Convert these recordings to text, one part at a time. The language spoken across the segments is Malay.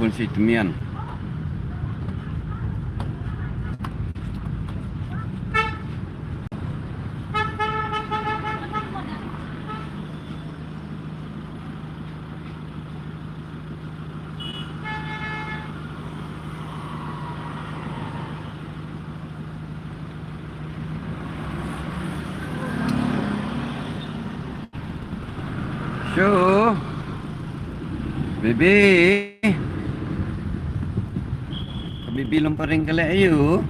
pun si temian. So, baby. Baby lomparing kali ayo.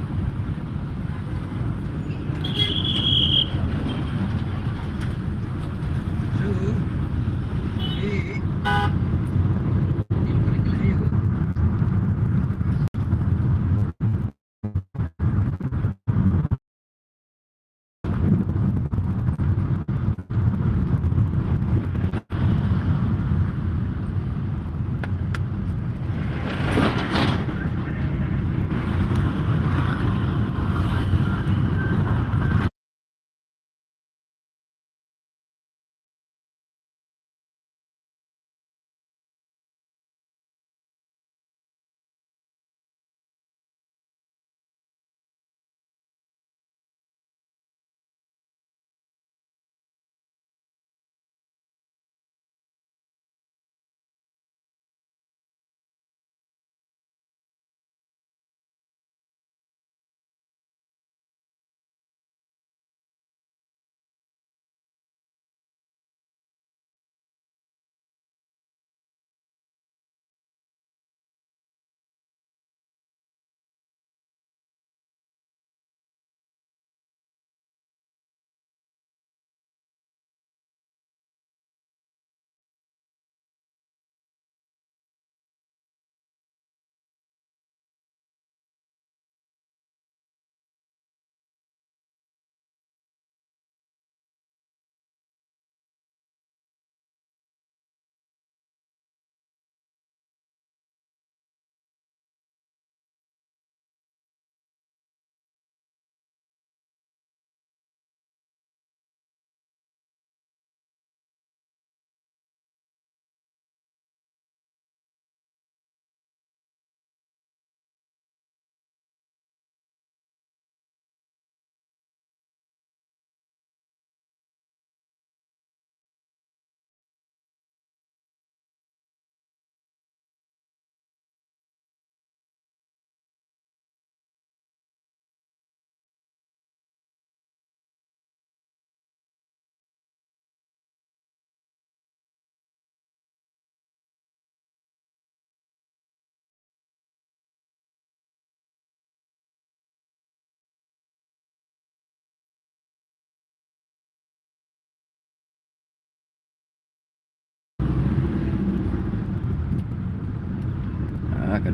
Kan.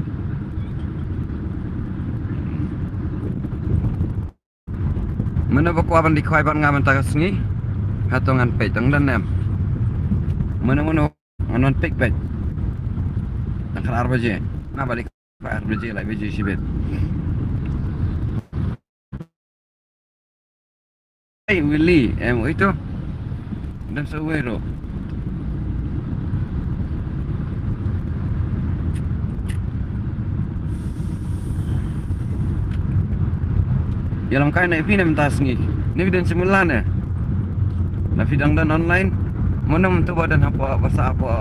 Mana baku aban di koi ban ngaman takas ni? Hatongan pay tang dan nem. Mana anon pek pek. Tangkar arbaje. Na balik arbaje lai beje sibet. Hey Willy, itu. Dan sewero. Yalam kaya na ipina mentas ngi. Ni bidan semula na. Na fidang dan online. Mana mentu badan apa bahasa apa.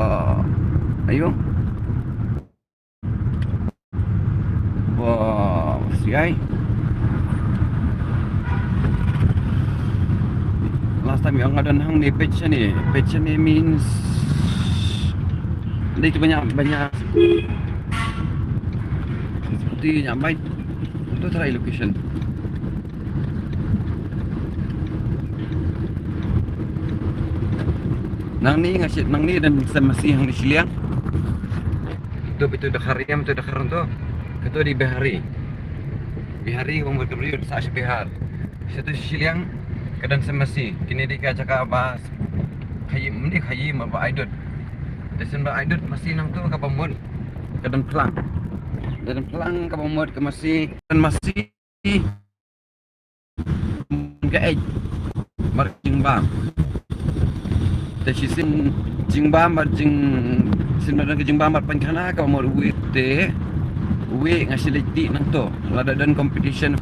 Ayo. Wah, siai. Last time yang ada hang ni page ni. Page ni means dia banyak seperti nyamai. Itu try location. Nang ni dan masih yang di Siliang. Itu dah hariam itu dah karon tu. Itu di Behari. Behari orang berdiri sa Behar. Situ Siliang kadang semasi. Kini dia cakap apa khayim apa aidut. Desan ba aidut masih nang tu kapamud. Kadang pelang. Dan pelang kapamud ke masih dan masih ke marking bam. Tesisin jing bam jing Sinodang kejeng bamat pancana ka mo uwi te. Uwi ngasiliti nang to. Lada dan competition.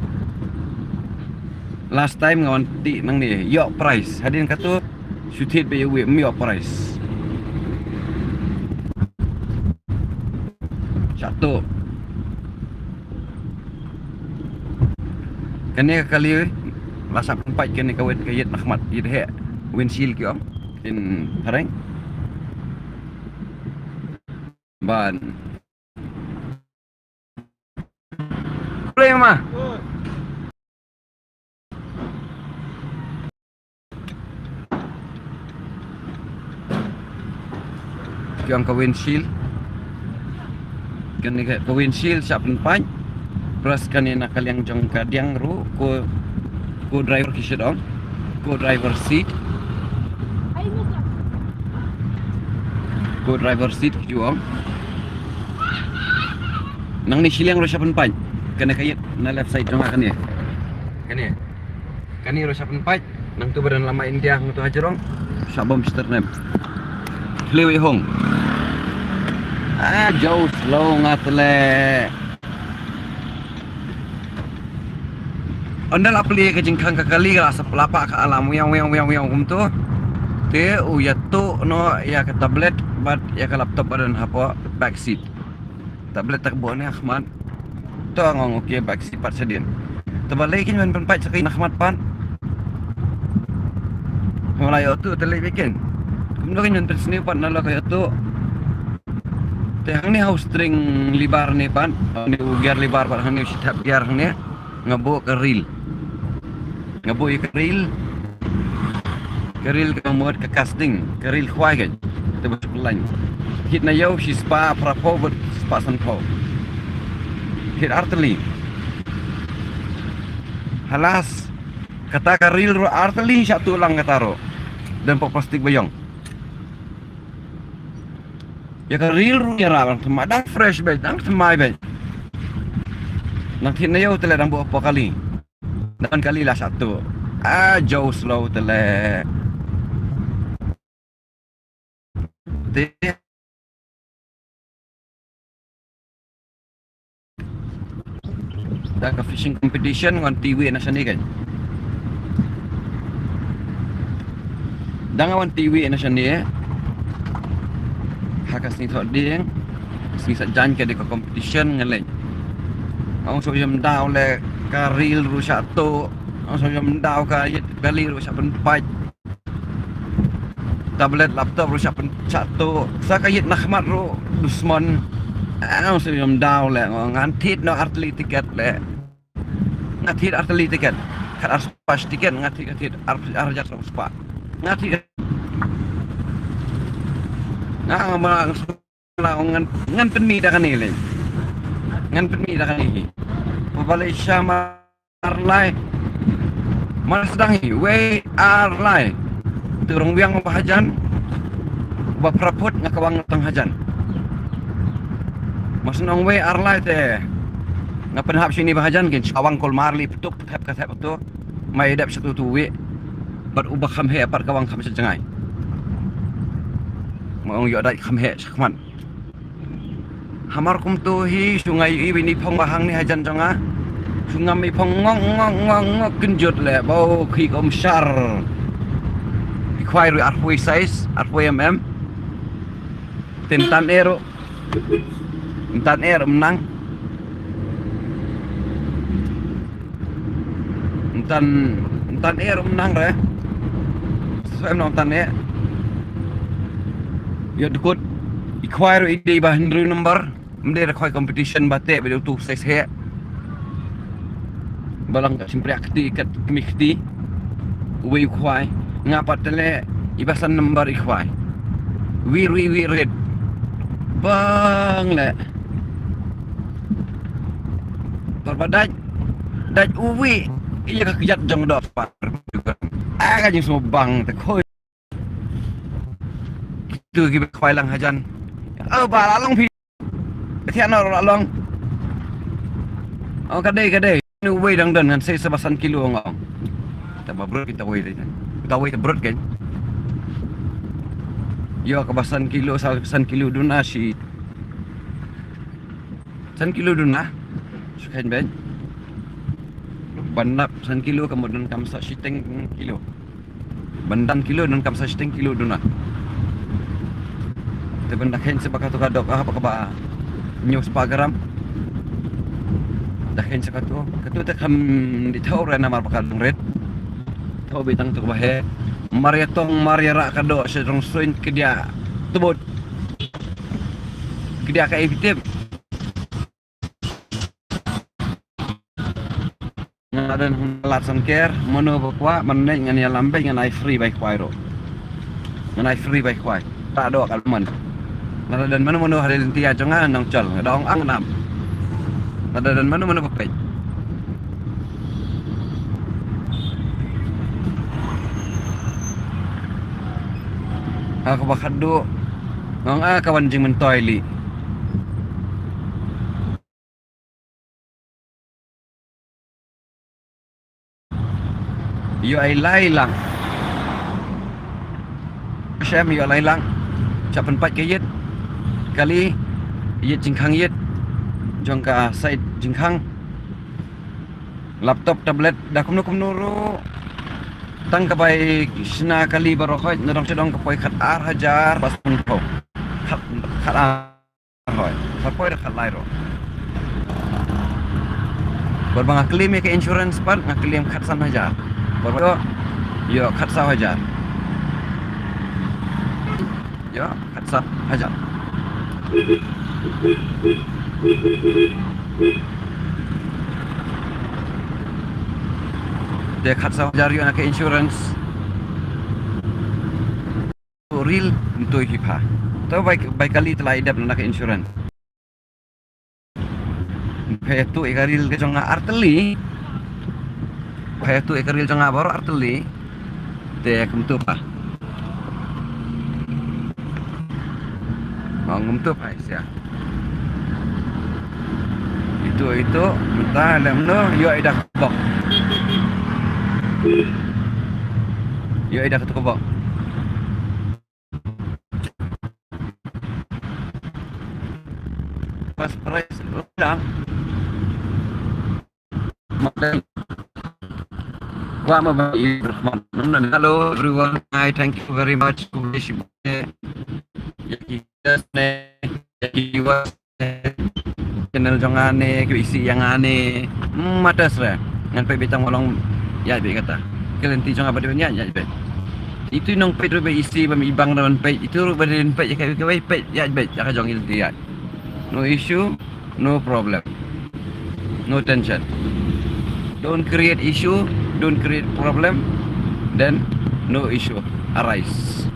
Last time ngawan ti nang ni yok price. Hadin kato sutit be uwi yok price. Satu. Kani kali lasak empat kani kawet kayet Ahmad idhe windshield ki om in Hareng. Ban. Boleh mah. Kiang ka windshield. Kani ka windshield sa penpan. Plus kani nakaliang jong kadiang ru ko driver ki sidong. Ko driver seat. Ko driver seat ki om. Nang ni siliang ro sa penpan. Kani kayet na left side jong kani. Kani ro sa penpan. Nang tu badan lama India ng tu hajarong. Sa bom sternam. Flewe hong. Jauh slow ngatle. Andal apli ke jengkang kakali lah sepelapa ke alam yang tu. Te ya tu no ya ke tablet but ya ke laptop dan apa back seat. Tablet tak buat ni Ahmad. Tu ngong okey back seat pat sedin. Terbalik kan penpat sakin Ahmad pan. Mulai tu terlebih bikin. Kemudian kan sini pan nalo kayak tu. Tehang ni house string libar ni pan. Ni gear libar pan ni sitap gear ni ngabo ke reel. Ngabo ke reel. Ke reel ke muat ke casting, ke reel khwai kan. Tu masuk line. Hit na yau si spa prapo but spa sanpo. Hit artillery. Halas kata ke reel ro artillery satu lang kataro. Dan plastik bayong. Ya ke reel ro ya ra madang fresh bay, dang semai bay. Nang hit na yau tele dang buat apa kali. Dan kali lah satu. Jauh slow tele. Dah ke fishing competition ngan TV na sini kan. Dangawan TV na sini hakas ni thot ding. Sisa jan ke de competition ngaleng. Ang so yam daw le ka reel ru satu. Ang so yam daw ka yet bali ru sa penpat. Tablet laptop ru sa satu. Sa kayit Ahmad ru Dusman. Ang so yam daw le ngantit no artli tiket le. Ngatit artli tiket. Kat pas tiket ngatit arjat spa. Ngatit. Ngan penmi dah kan ni. Ngan penmi dah kan ni. Pabalik siya marlay. Mana sedang ni? We are lay. Turung biang mabahajan. Bapraput ngakawang tenghajan. Masnong we are lay te. Ngapenhap sini bahajan kin awang kol marli petuk tap katap tu. Mai dap satu tu we. Bat ubah khamhe apar kawang kham sejengai. Mau yo dai khamhe sakman. Hamar kum tu hi sungai ini phong bahang ni hajan jonga. Sungai mi phong ngong genjut le bau khi kom syar. Ikhwai ru arpui size, arpui Tintan ero. Tintan ero menang. Tintan ero menang re. Saya nonton ya. Ya dukut ikhwai ru ide bah Henry number. Mende khoi competition batek bedo tu size he. Balang simpre akti kat mikti. We ikhwai ngapat tele ibasan number ikhwai. We red. Bang le. Berbadaj daj uwi iya ka kejat jong dot par juga. Kan jeng semua bang te khoi. Tu ki khoi lang hajan. Ba long pi. Thian no long. Kadai. Ni uwi dang dan kan saya sebasan kilo ngong. Kita brot kita uwi. Kita uwi brot kan. Yo kabasan kilo san kilo duna si san kilo duna. Sukain ben. Bandap san kilo kemudian kamsa siteng kilo. Bandan kilo dan kamsa siteng kilo duna. Te benda kain sebaka tu kadok apa kaba news pagaram. Dahin sa kato. Kato te kam di tau ra na marpakadong red. Tau bitang tu bahe. Maria tong Maria ra kado sa rong soin ke dia tubod. Ke dia ka evitem. Ngadan latsan care mono bakwa manne ngan ya lambe ngan ai free by kwairo. Ngan ai free by kwai. Ta do kalman. Ngadan mono hari lintia jongan nang chal dong ang nam. Ngadan mono bakpej. Ako bakado ng kawan jing mentoyli. Yo ay lang. Syam yo ay lang. Siapa empat kayit kali yit jingkang yit jong ka side jingkang laptop tablet dah kumno ro tang kabay sina kali barokoy nadong sedong kapoy khat ar hajar bas punto khat ar hoy kapoy khat lairo berbang klaim ke insurance pan ngaklaim khat san hajar baru yo khat sa hajar yo khat sa hajar dia khat sa hajar yo nak insurance real untuk hipa tahu baik kali telah idap nak insurance kaya tu ikaril ke jonga arteli kaya tu ikaril jonga baru arteli te kumtu pa mau ngumtu pa isya itu mentah dalam no yo ida kebok yo ida kebok pas price ulang model wa ma Rahman. Hello everyone, I thank you very much for this channel jongane ke isi yang ane matas ra ngan pe betang molong ya be kata kelenti jong apa dia ya be itu nong pe be isi bam ibang dalam pe itu badan pe ya ke pe ya be ya ka jong itu ya no issue no problem no tension, don't create issue, don't create problem, then no issue arise.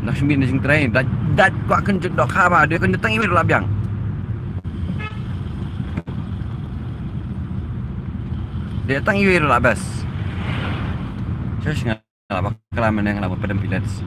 Nak sembilan sing train dat kau akan jodok khabar dia akan datang email labiang dia datang email labas saya sing apa kelaman yang lama pada bilans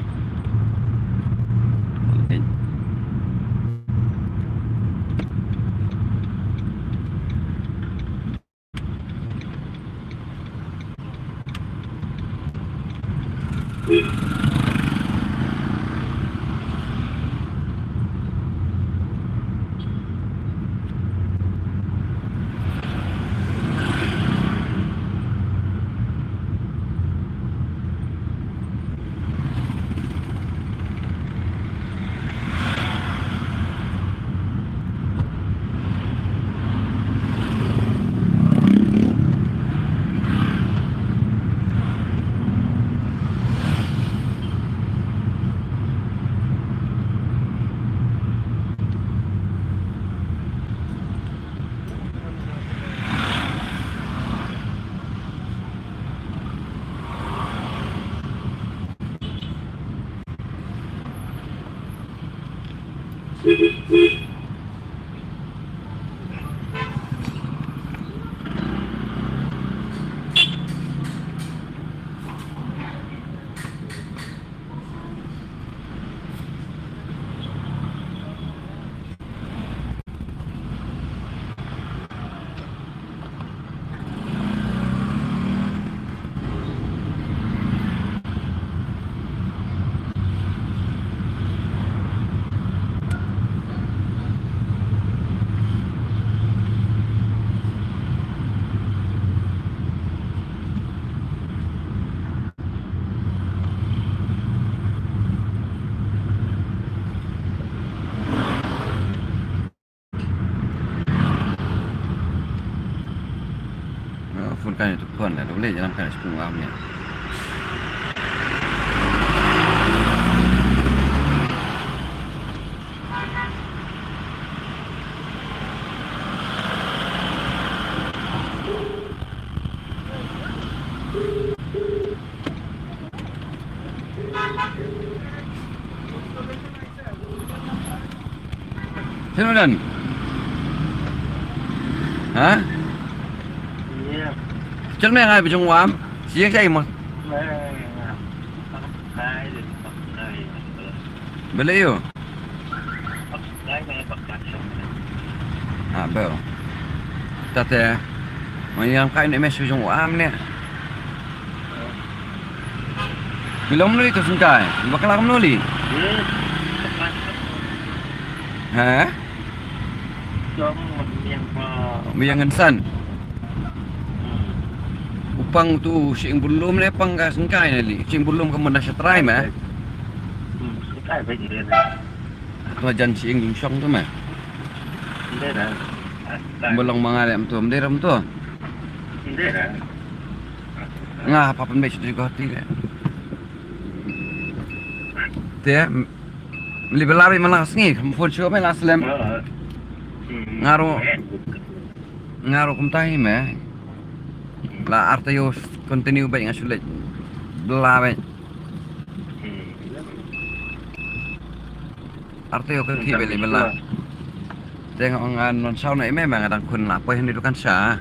funkan itu pun ada boleh dalam kan sepuluh amnya. Sino dan? Hả? Chân mẹ ai bị trong quán? Siang saya mà. Beli yo. Ah, bel. Tate. Mayang kain ni mesej trong quán nè. Belum nuli tu sungkai. Bakal kamu nuli? Hả? Yang insan. Upang tu sing belum ni pang ka sungkai ni. Sing belum kamu dah try mah. Sungkai baik dia. Tu jan sing yung song tu mah. Dia dah. Belum mengalami tu, menderam tu. Dia dah. Ngah apa pun baik juga hati dia. Dia lebih lari malas ni. Phone show mai last lem. Ngaruh kumtahi mah. La artayo continue baik ngasulit. Belah baik. Artayo kan ti beli belah. Tengok ngan non sau này memang ada kun lah. Apa yang dilakukan sah.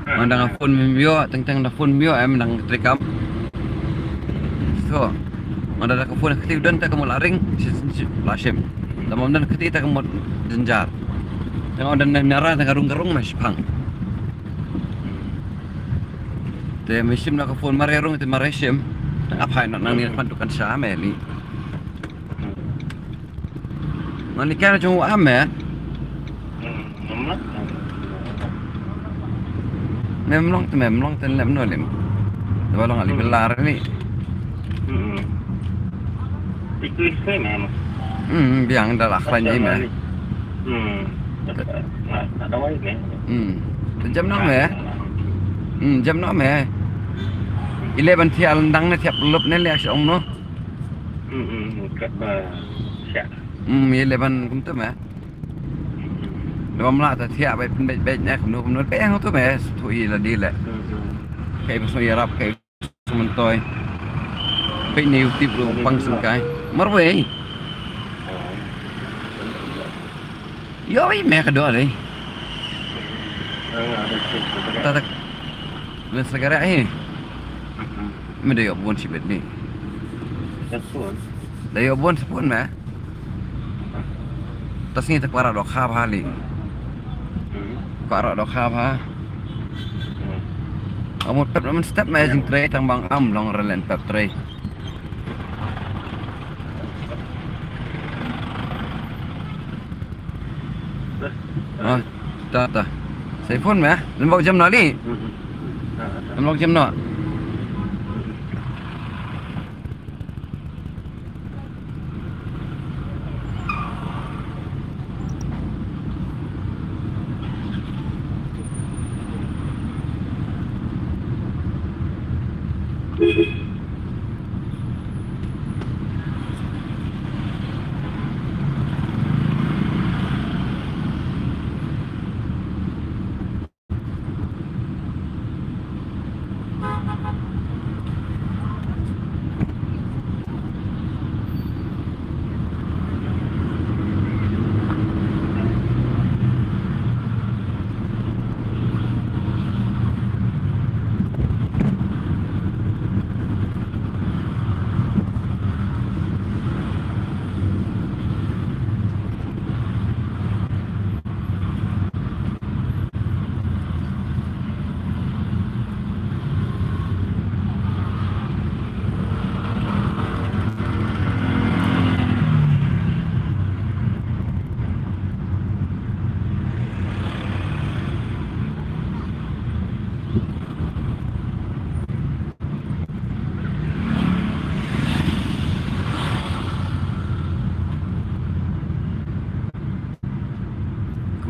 Mandang phone mio, teng dah phone mio mandang trikam. So, mandang dah phone ketiu dan tak kamu laring, lasim. Tamam dan ketiu tak kamu jenjar. Tengok dan nara tengah garung-garung masih pang. Te mesim nak phone marerung te maresim. Apa nak nang ni pantukan sah meli. Mani kana cuma ame. Memlong tu lem no lem. Kalau ngali belar ni. Ikut saya memang. Biang dah lah klanya ini. Ada wae ni. Jam 6 ya. Jam 6 ya. 11 tiap lendang ni tiap lup ni lihat om no. Kat ba syak. 11 kum tu mah. Lom lah tak tiap baik baik ni kum no pe yang tu mah tu i la di la. Kai pasal yarap kai sementoy. Pe ni utip lu pang sungkai. Marwei. Yo i me kedua ni. Tak ben segera ni. Mede yo bon sibet ni. Betul. Dah yo bon sepun mah. Tas ni tak para dok khap hali. Para dok khap ha. Kamu pep man step mah jing tray tang bang am long relen pep tray. Oh, tak. Saya phone mah. Lembak jam nak ni. Lembak jam nak.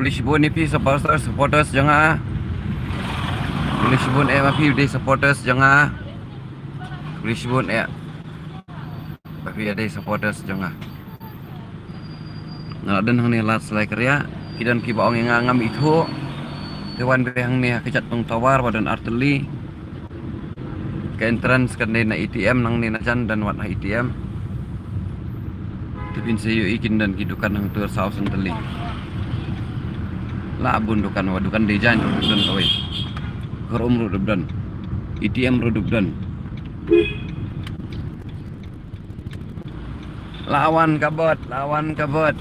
Please buat ni supporters jangan. Lisbon mapi day supporters jangan. Lisbon mapi day supporters jangan. Ngaladen hang ni lat selai kerja. Kidan ki baong yang ngam itu. Kewan behang ni kecat tong tawar badan arteli. Ke entrance kan na ATM nang ni najan dan wat ATM. Tepin sayo ikin dan kidukan nang tur saus ang teli. La bundukan wadukan dejan rodubdan kawai. Korom rodubdan. ATM rodubdan. Lawan kabot.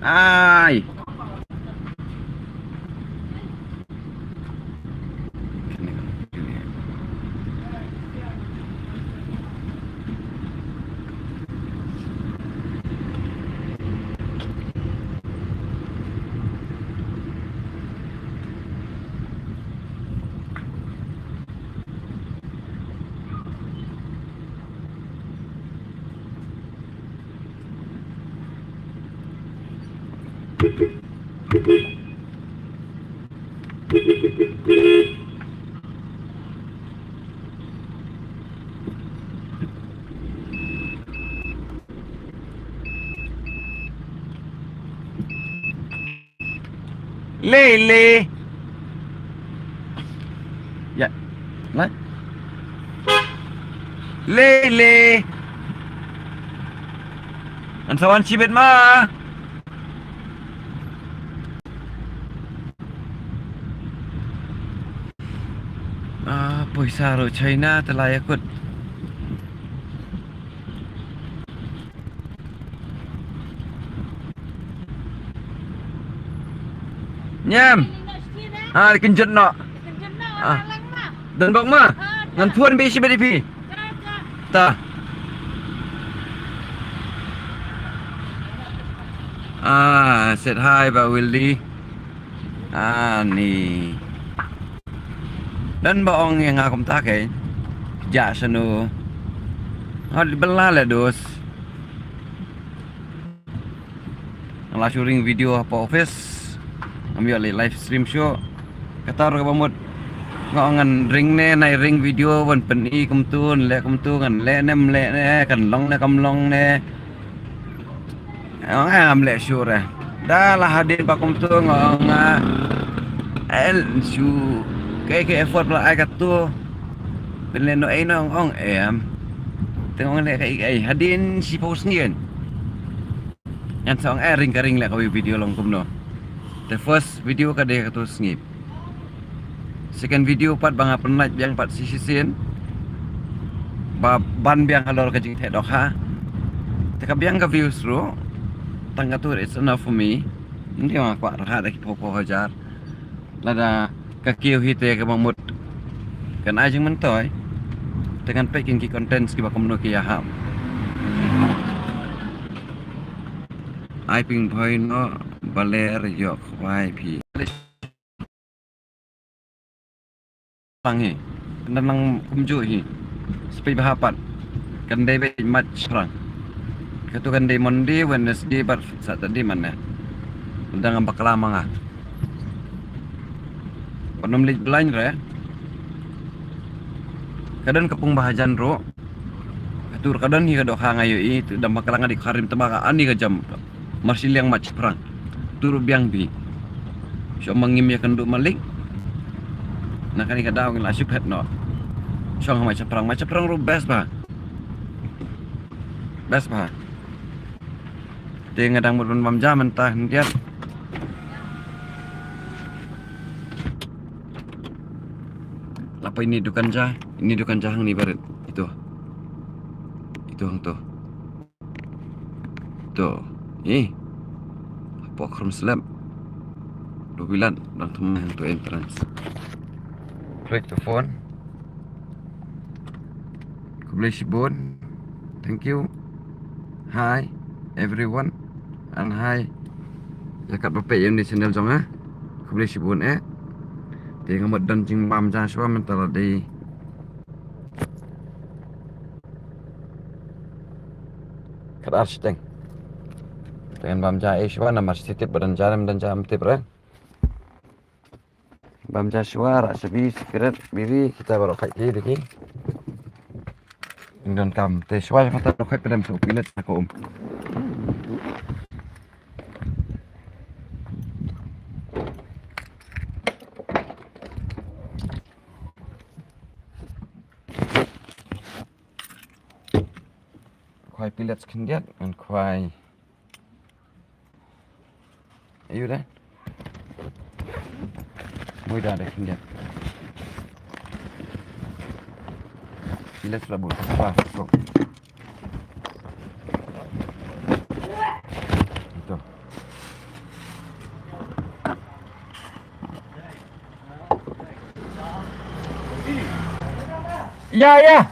Ai. Lele. Ya. What? Lele. Ang sawan sibit ma. Poisaro China telah ikut. Nyam. Dikenjut nak. Dan bak ma. Ngan puan be si BDP. Ta. Said hi Pak Willy. Ni. Dan baong yang aku tak ja seno. Di belah lah dos. Ngala syuting video apa office. Ambil live stream show. Kata orang pamut ngan ring ne nai ring video wan peni kumtun le kumtungan le nem le ne kan long ne kamlong ne. Am le syure. Dah lah hadir pak kumtung el su cái effort là ai cả tu bên lên nó ấy nó ông em tengok le cái hadin si post ngien yang song ring karing le kau video long kumno the first video ka de tu ngip second video pat banga pernah yang pat sisi sin ban biang alor ka jing the dok ha teka biang ka views ro tangga tu it's enough for me ndi ma kwa ra da ki popo hajar lada kakiu hite ke mamut kan ajeng mentoy dengan packing ki content ki bakom no ki ham ai ping point no baler yok wai pi pangi nang kumju hi spi bahapat kan dei be mat serang ketu kan dei Monday Wednesday bar Saturday mana undang ambak lama ngah Penom lit blind re. Kadan kepung bahajan ro. Atur kadan hi kadok hangayo itu dam bakalangan di karim tembaka ani ka jam. Marsil yang mac perang. Turu biang bi. So mangim ya kenduk malik. Nak ni ka daw ngila syuphet no. So mac perang ro best ba. Best ba. Dia ngadang mudun mam jam entah dia. Apa ini dukan jah? Ini dukan jahang nih baret. Itu hang tuh. Tuh. Apa akram selam. Dua bilan dan teman untuk entrance. Click the phone. Kublai Shibun. Thank you. Hi everyone. And hi. Zakat bapak yang di channel jong Kublai Shibun Thì một đần chừng bàm ra số mình tờ đi Kat arsitek Dengan bam ja iswa nama sitip badan jaram dan jam tip bam ja suara sebi sekret biri kita baru kai lagi dan kam te suara mata kai pedam so pilet aku Khoai pilet skindiat dan khoai ayo dah mudah dah skindiat pilet labu wah kok itu ya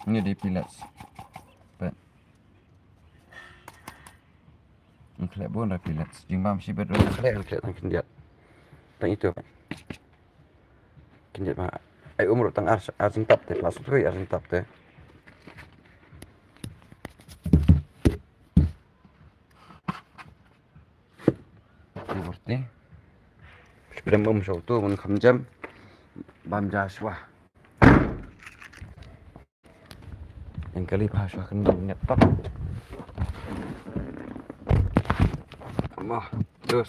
ini di pilet Kelak pun dah pilet jimbam si berdua kelak tang kendiat tang itu kendiat mah ai umur tang arsing tap teh pas tu arsing tap teh seperti sepeda mum show tu mun khamjam bam jaswa yang kali bahasa kendang net tap mah terus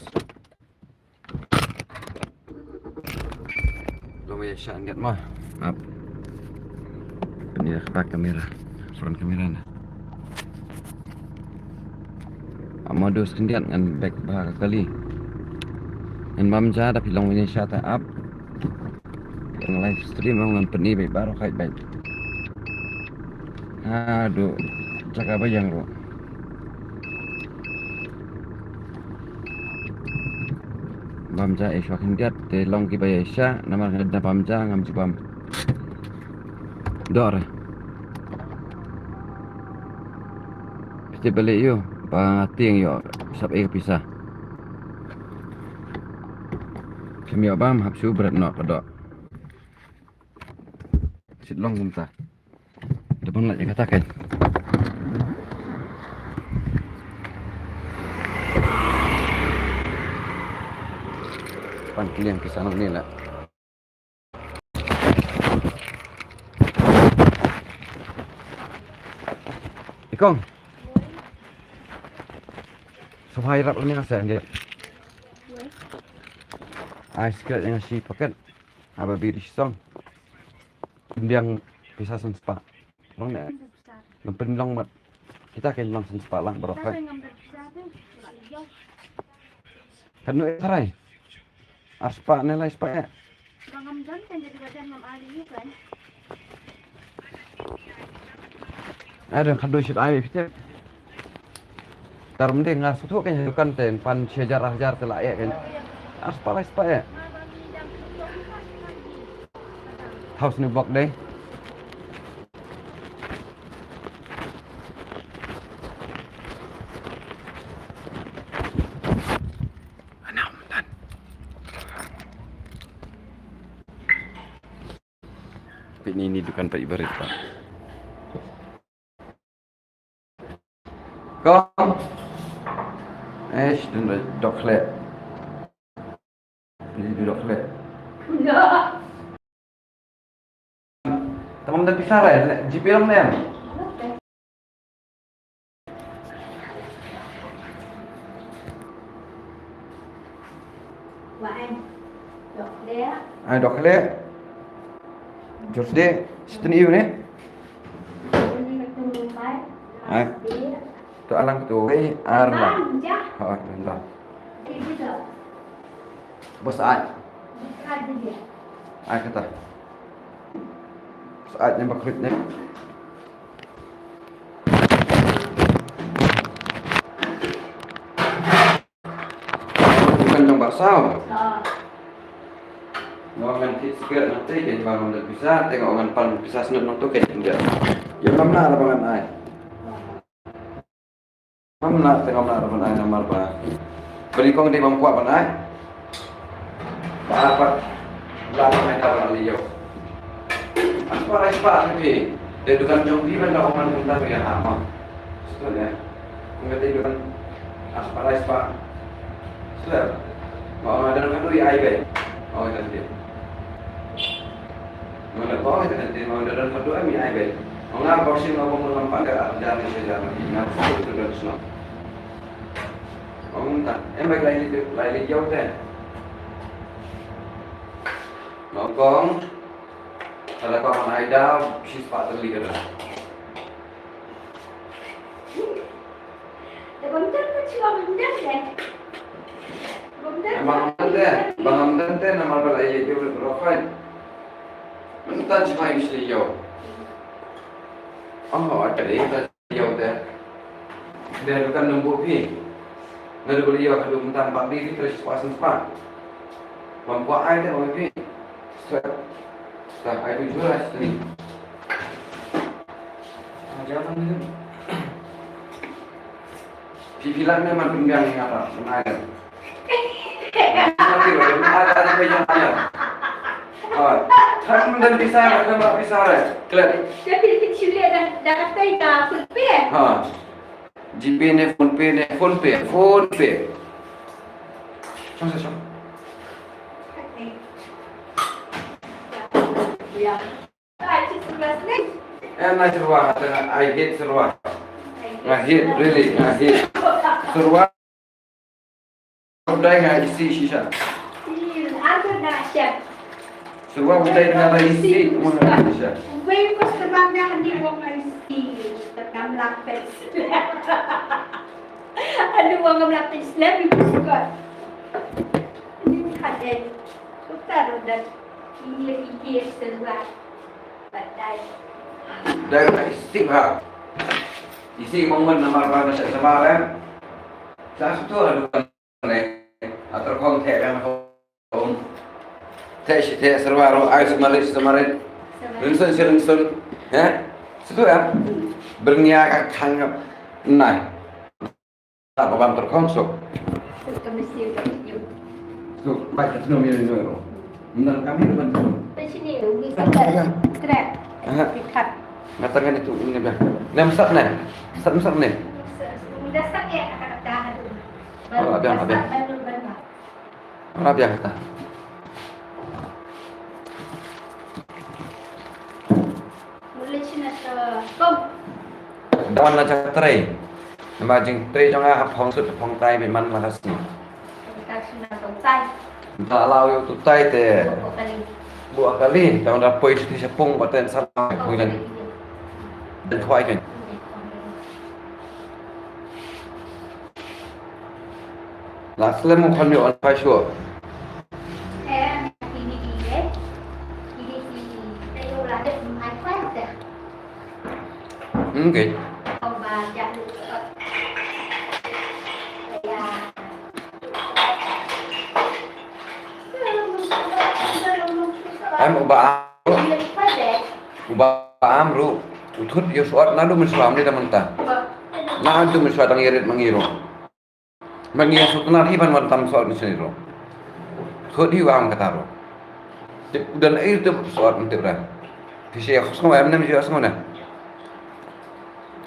lumayan syan lihat mah maaf ini dah kamera front kamera nah amado sendirian dengan back bahaka kali dan mamja tapi long ini syata up yang live stream dengan peni baik baru kait baik aduh jaga bayang bro bamja iswa kendiat te long ki bayesha nama ngada bamja ngam jibam dor pasti balik yo ting yo sab pisah kami bam hapsu berat nok kedok sit long gumta depan lagi katakan panggil yang kesana ni lah. Ikong. Supaya rap ni asal dia. Ais kat yang si paket. Aba biri song. Yang pisah spa. Long ni. Lempen long mat. Kita kan long spa lang berapa. Kan sarai. Aspa nilai spa ya. Bangam dan kan jadi badan ngam ali kan. Ada kado shit ai fitet. Tarum deh ngas tu kan kan ten pan sejarah telah ya kan. Aspa spa ya. House ni bok deh. Ini bukan Pak Ibarat Pak. Kom. Den doklet. Ini doklet. Enggak. Tamam da pisah ya, GP lang na yan. Và anh đọc đế. Ay doklet. Jurde, situ ni ni. Ini ketemu Pak. Ay. Tu alang tu ay arla. Bang, chắc. Ha, bentar. Thì bây giờ Bos ay. ada dia. Ay kata. Saatnya bakrutnya. Bukan yang basah. Ngongan sikit nanti kayak bangun dan bisa tengok ngan pan bisa senut nonton kayak enggak. Ya mana ada bangan ay. Mana tengok mana ada bangan ay namar ba. Beri kong di bangkuat ban ay. Dapat belakang ay tahu liyo. Apa rai spa ni? Dedukan jong di mana oman bentar ya ama. Betul ya. Enggak dedukan apa rai spa. Sudah. Mau ada kan tu ai baik. Oh itu dia. Mana kau itu nanti mau dalam berdoa mi ai baik. Orang bosin ngomong nampak ke jalan sejalan ini ngapa itu dan semua. Orang tak, baik lain jauh deh. Ngomong, kalau kau nak ada, si sepatu terlihat dah. Bentar kan cuma bentar deh. Bentar. Bang Amdan nama balai dia berofai. Mentan cuma istri jauh. Oh, ada dia jauh deh. Dia bukan nombor pi. Nada boleh jauh kalau mentan 4 diri terus pasan sepak. Mampu ai deh orang pi. Sudah ai tu jual sini. Jangan ni. Pipilan memang pinggang yang apa? Menaik. Nanti ada banyak ayam. Oh, tak mendan pisah, tak pisah le. Kelak. Tapi kecil dia dah kata ita fulpe. Ha. GP ni phone pay. Macam. Ya. Tak sebelas ni. Nak seruah, I hate seruah. I hate. Seruah. Budai dengan isi shisha. Aku dah siap. Seruah budai dengan isi mana shisha. Gue kos terbangnya di wong isi tekan lapis. Ada wong lapis lebih suka. Ini ada putar dan ini ikir seluar. Badai. Dah isi ha. Isi momen nama apa saya semalam. Saya tu ada atau kong teh kan kong teh serwaro ais semarit rinsun ya situ ya berniaga kangap nah tak apa terkong sok Kemesti kecil. tu baik tu nomor ini menang kami depan tu Sini rugi kan. Trap. Pikat. mengatakan itu ini dah mesat ni Sudah sakit akan tahan. Oh, ada. Apa yang kata Mulai sini kom. dawan lah tray nama jeng tray jangan hong sud hong tai memang lah sini Kita sudah selesai. tak lau itu tai teh Berapa kali? 2 kali tahun dah pois di Sepung baten salah kemudian dan kuai kan lah selemu kon yo on sure okay em ubah amru utut yo suat nalu mensuam ni teman ta nah itu mensuat ngirit mengiru mengiru sutnar hiban mantam suat mensiru suat hiwam kataro dan itu suat mentibra Fisya semua em nam juga semua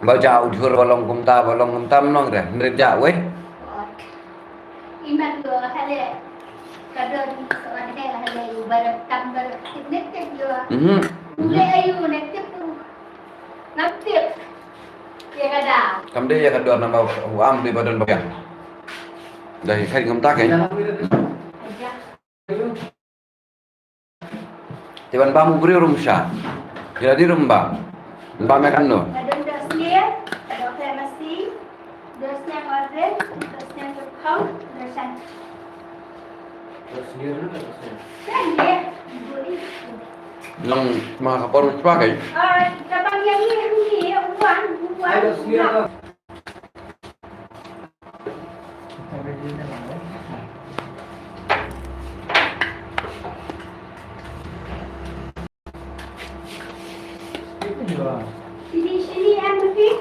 Bao jauh jur bolong kum tam nong deh. Nrit jauh weh. Iman dua hari. Kadang seorang hari barat tambah net juga. Mulai ayu net pun napit. Ya kada. Kam deh ya kedua nama am di badan bagian. Dari kai kum tak ya. Aja. Tiban bamu beri rumsha. Jadi rumba. Rumba mekan no. Ada dosnya, ada farmasi, dosnya modern, dosnya kau, dosan. Kan ya, boleh. Nang mga kapor pakai. Kapag yang ini uang. Sini yang lebih.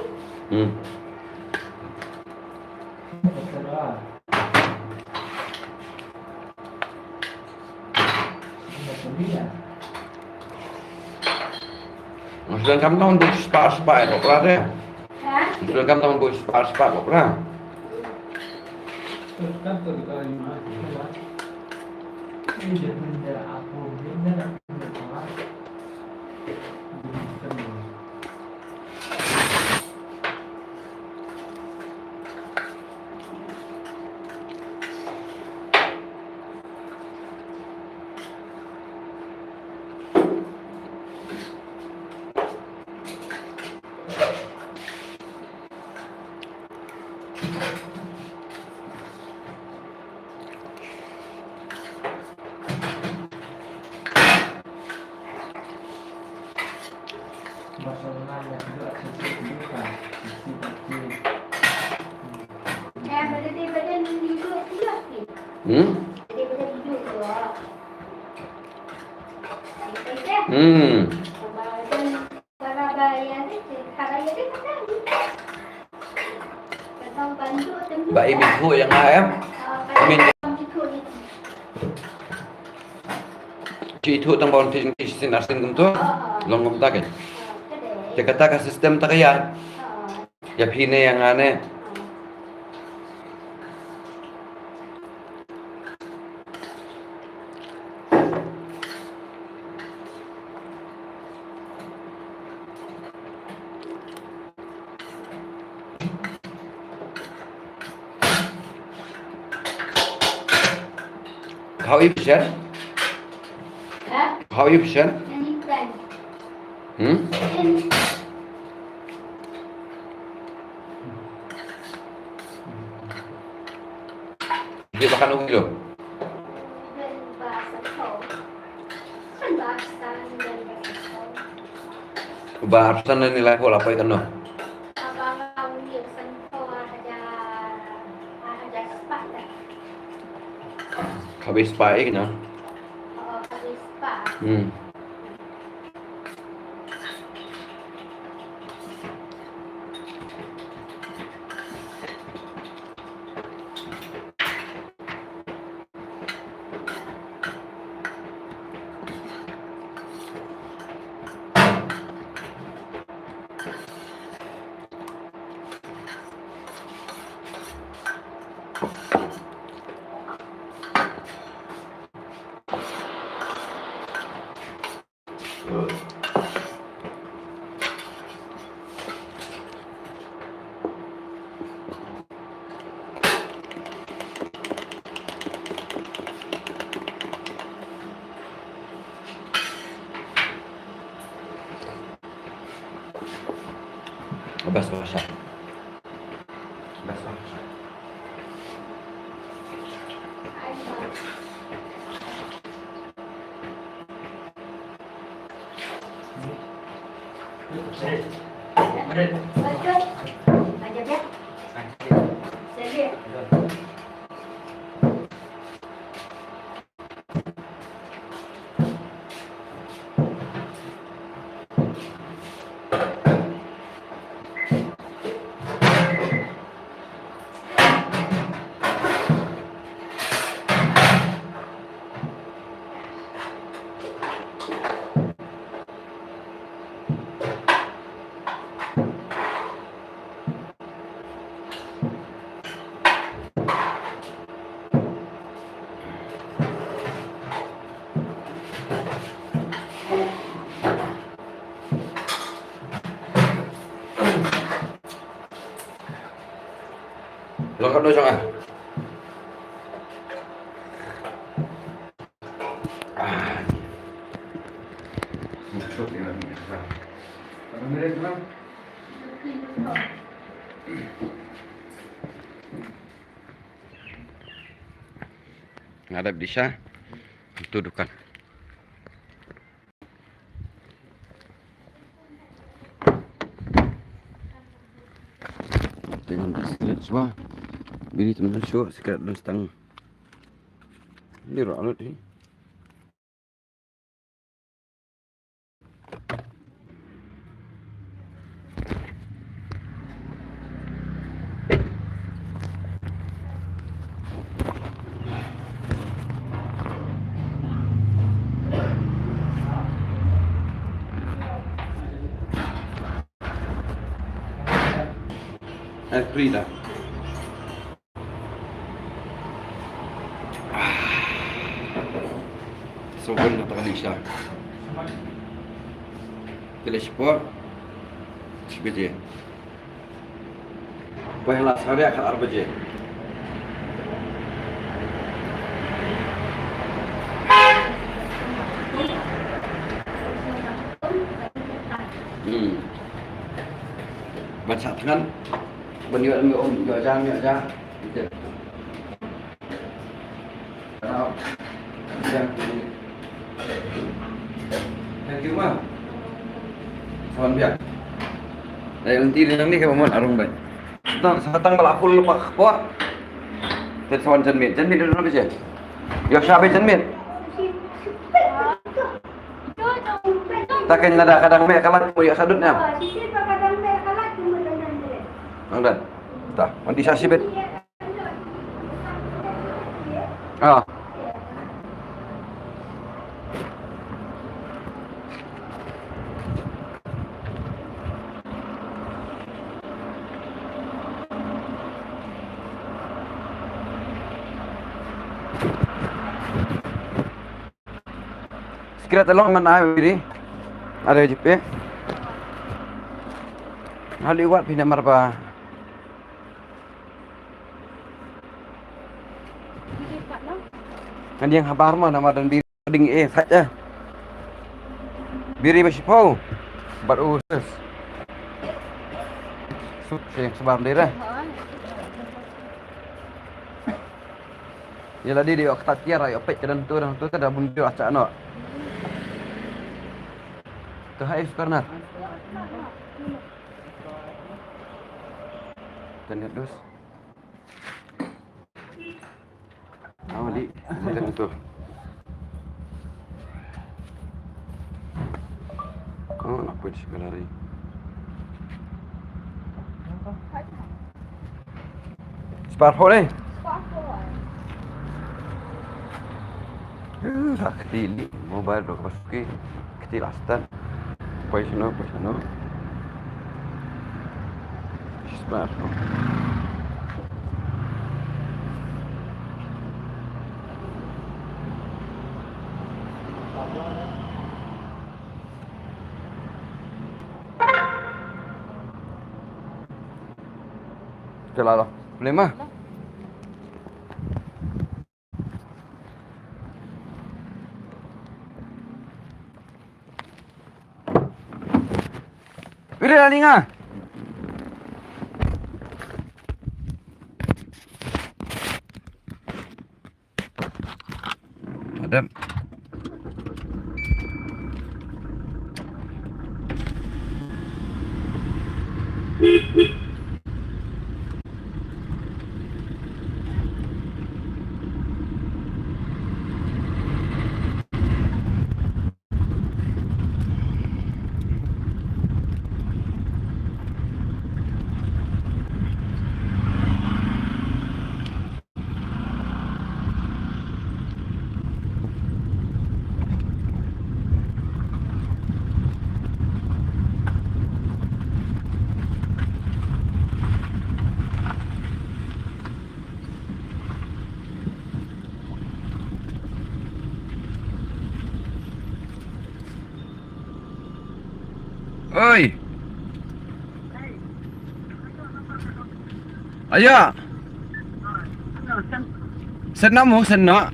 Sudah kamu tahun buat spa kok lah deh. Hah? Sudah kamu tahun buat spa kok lah. Badan duduk pula. Jadi badan duduk tu. Badan barabaya ni, karaya ni kan. Kalau bantu tu. Mbak Ibu yang ayam. Amin. Ci itu tang bawon tin sin arsin kum tu. Long kum tak. Ya kata ka sistem tak ya. Ya phine yang aneh. How you present? How you present? Dia makan ugi lo. Bahasan nilai pola apa ikan no? Habis baik no? Bas basah. Bas basah. Betul. Aja ya. Jadi. Lokot dulu ah. Masuk dia lagi. Kalau mirip bang. Ngadap di sana. Tudukan. Tengok lihat semua. Bini teman syok sekat dan setang. Ini ralut ni. Frida. Sobrang na takalik siya. Tulis po. Sebeje. Pahela sehari akan arbaje. Baca tangan. Beniak mi om mi aja. Gitu. Kalau yang thank you ma. Sawan biak. Dari nanti ni kamu mau arung baik. Satang balapul lepak kuat. Tet sawan janmit dulu apa je? Yo siapa janmit? Takkan nada kadang mek kalat mu ya sadutnya. Angkat. Tak, mandi sasi bet. Ah. Sekira tolong mana ini? Ada JP. Hal iwat pindah marba. Kan yang habar mah nama dan biri ding saja. Biri masih pau. Baru usus. Yang sebar daerah. Ya tadi dia kata tiara ya pek dan tu ada bunyi acak no. Tu hai karena. Tanya dus. Di macam itu. Oh, nak pergi sekolah hari. Sparkle ni. Tak kecil ni. Mobile dok masuki kecil astan. Paisano. Sparkle. Jalan boleh mah? Udah lah Linga. Ada. Oi. Ayah. Senok mo, senok.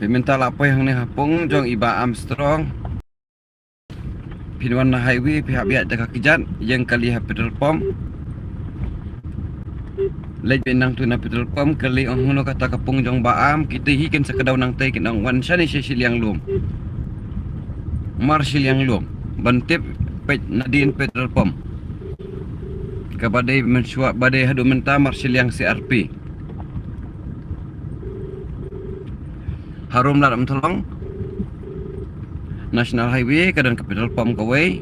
Piminta lapoy hang ni hapung jong Iba Armstrong. Pinwan na highway pihak biak jaga kijat yang kali ha petrol pump. Lej benang tu na petrol pump kali ang huno kata kapung jong Baam kita hikin sekedau nang tai kinang wan shani siliang lum. Mar siliang lum. Bantip pet nadin petrol pump. Kabadai mensuap badai hadu menta mar siliang CRP. Harum lar tolong National Highway kadang ke petrol pump kawai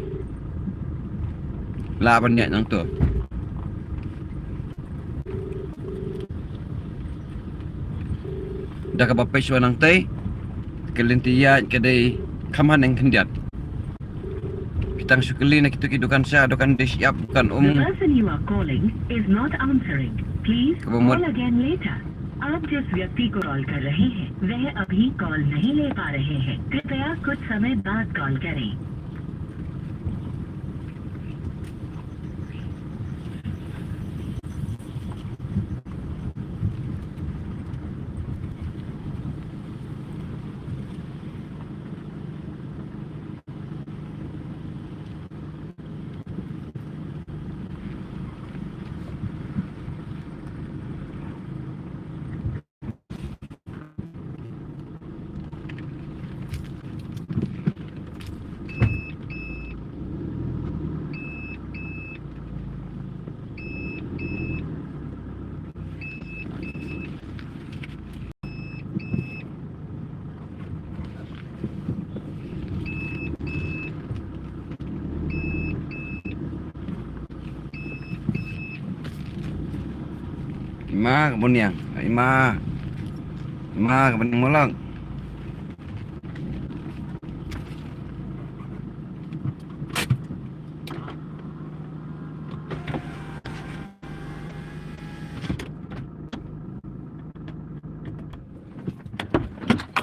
la banyak nang tu dah kapapai suan nang tai kelintiya kedai kaman yang kendiat kitang sukeli nak itu kidukan sa dokan desiap bukan The person you are calling is not answering. Please call again later. आप जिस व्यक्ति को कॉल कर रहे हैं वह अभी कॉल नहीं ले पा रहे हैं कृपया कुछ समय बाद कॉल करें Ima kebun yang Ima kebun yang molong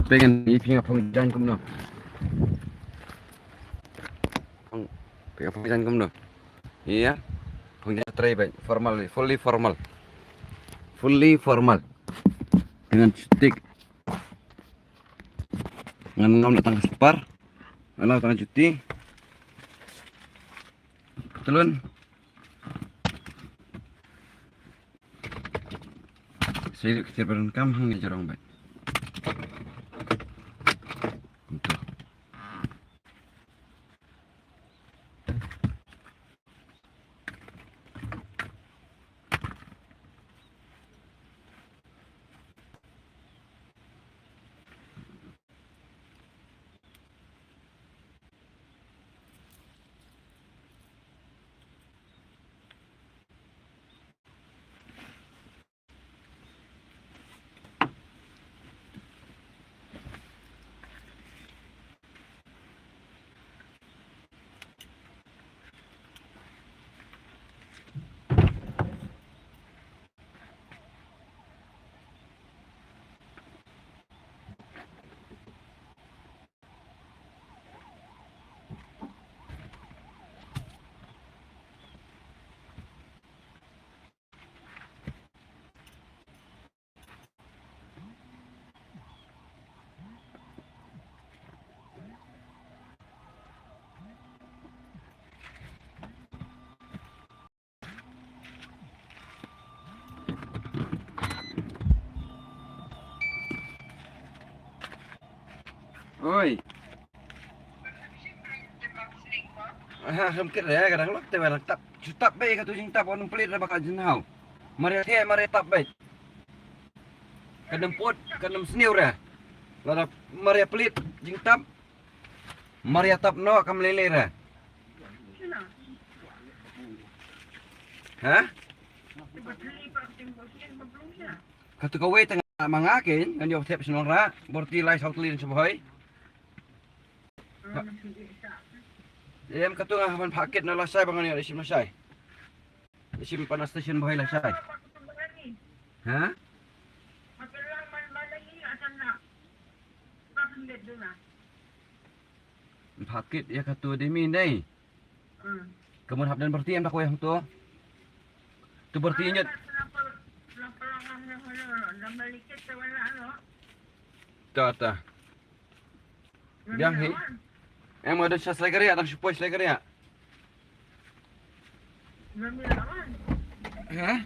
pengen iping apa jangan kamu no pengen apa jangan kamu no iya punya tray baik formal fully formal dengan stick dengan ngam datang separ alah tangan cuti telun saya kecil badan kam hang jarang baik untuk Oi. Ah, sempit ya kadang lo teh barang tap. Tap baik katu sing tap anu pelit bakal jenau. Mari teh mari tap baik. Kadang pot, kadang seniur ya. Lara mari pelit jing tap. Mari tap no kam lele ra. Hah? Katu kawe tengah mangakin kan yo tep senora, borti lai sautlin seboy. Em katu ngahan paket na lasay bangan ya isim lasay. Isim panas station boy lasay. Hah? Paket ya katu demi dai. Kamu hab dan berarti em tak yang tu. Tu berarti ingat. Ta. Yang he. Em ada syas lagi ya, tak supaya lagi ya. Hah?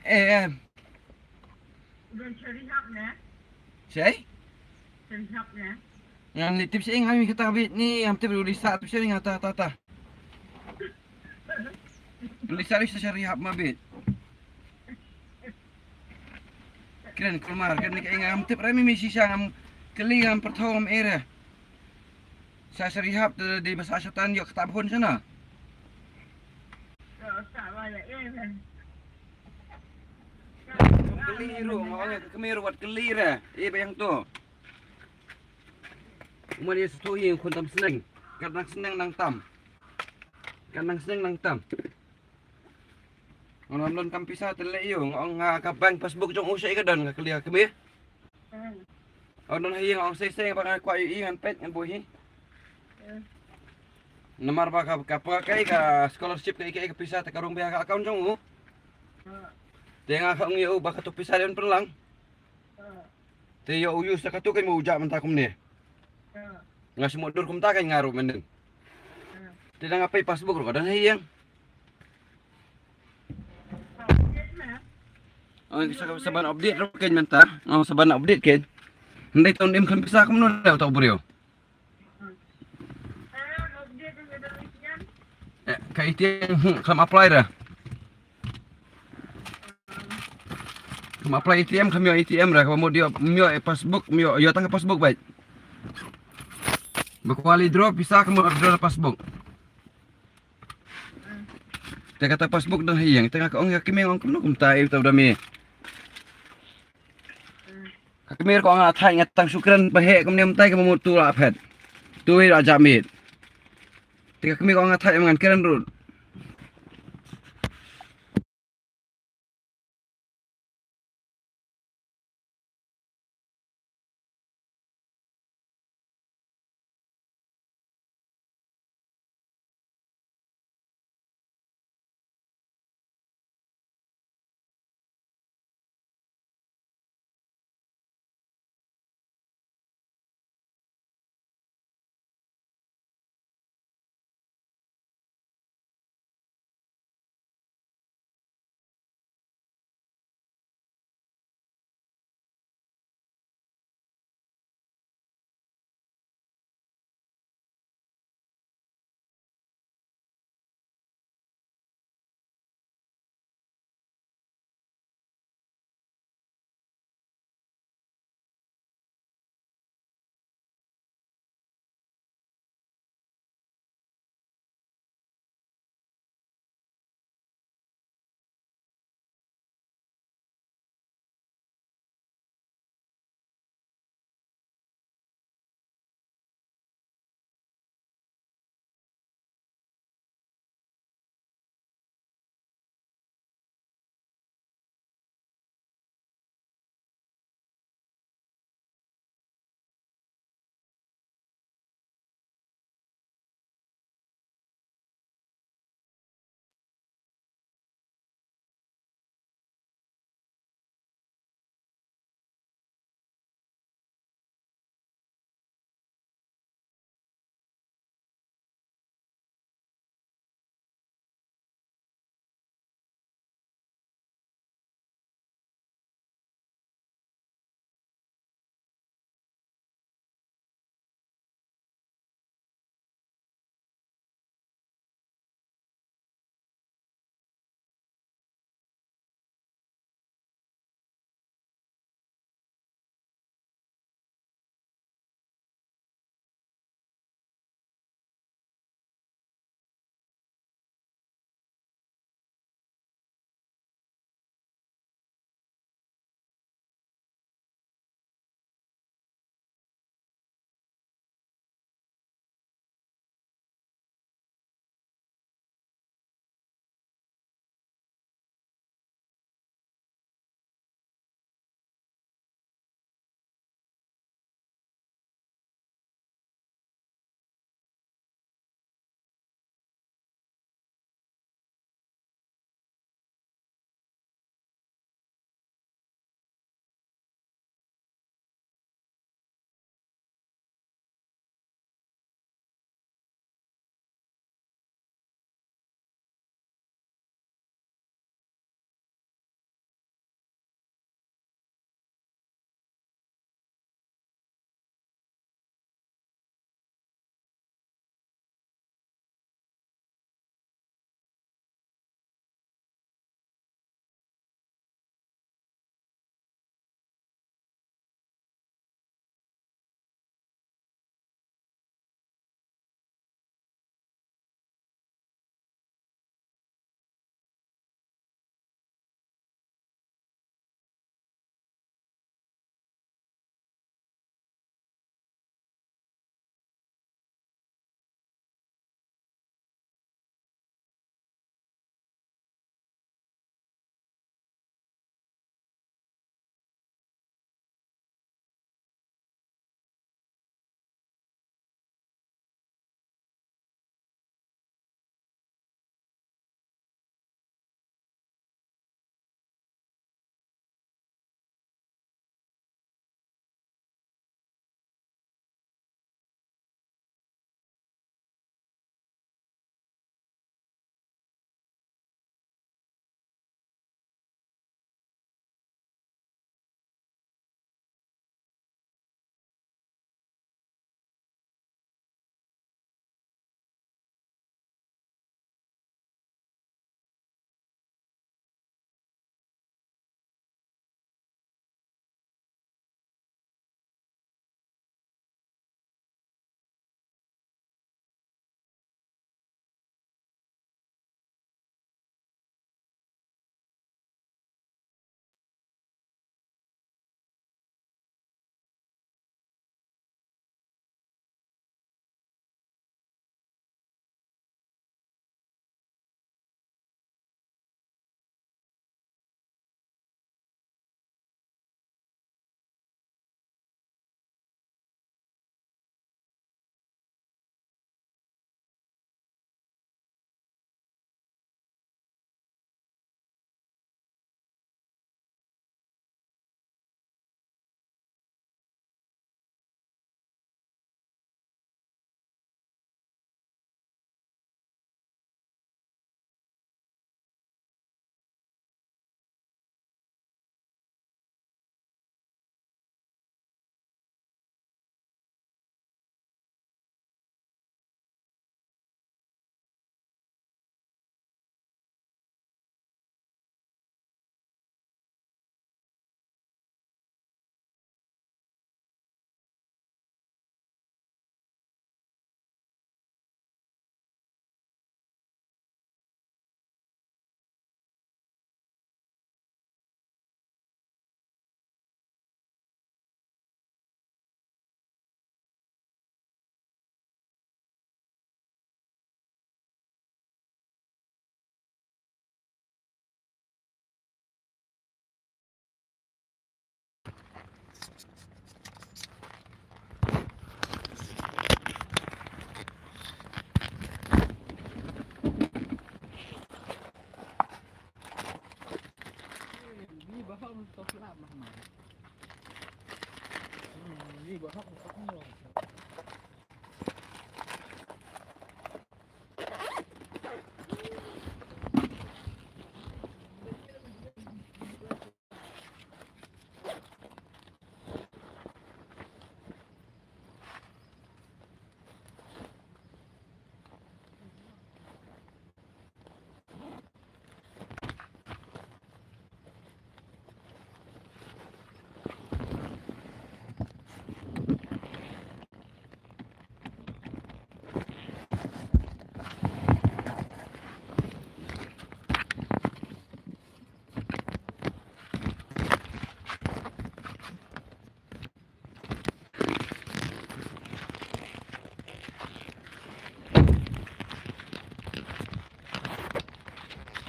Em. Saya? Yang nitip saya kami kata habis ni, yang tip dulu satu saya ingat ta. Tulis sa syariah mabit. Keren kulmar kan ni kay ngam tip rami misi siya ngam kelingam pertawam era. Sa syariah di bahasa asyatan yo ketabhon sana. Keliru ngawanya kemiru wat kelira. Bayang tu. Umar dia setui yang kontam seneng. Kadang seneng nang tam. Kadang seneng nang tam. Ngon kam pisah tele yo ngong kabang Facebook jong usai kadan ngaklia kemi. Onon hayang ong seseng bang kwa ngan pet ngan boy. Nomor ba ka pakai ka scholarship ka pisah ta karong biha ka account jong. Tenga ka ngiyo ba ka to pisah yon perlang. Te yo uyus ta ka to kay mo uja man ta kum ni. Nga sumudur kum ta kay ngaro menen. Te nga pay Facebook ro kadan hayang. Oh, saban update ro ken menta. Oh, saban update ken. Hindi taon im kan pisah kum no daw ta buriyo. Kay ATM kam apply ra. Kam apply ATM kam yo ATM ra kamo dia myo passbook myo yo tang passbook baik. Bakwali draw pisah kamo draw passbook. Te kata passbook dan hiyang tengah ka ong yakime ong kuno kum ta taw dami. Kakimir ko ang atay ngatang sukran bahe kum nem tay kamo tu la phet. Tuwi ra jamit. Te kakimir ko ang atay mangan keren rut.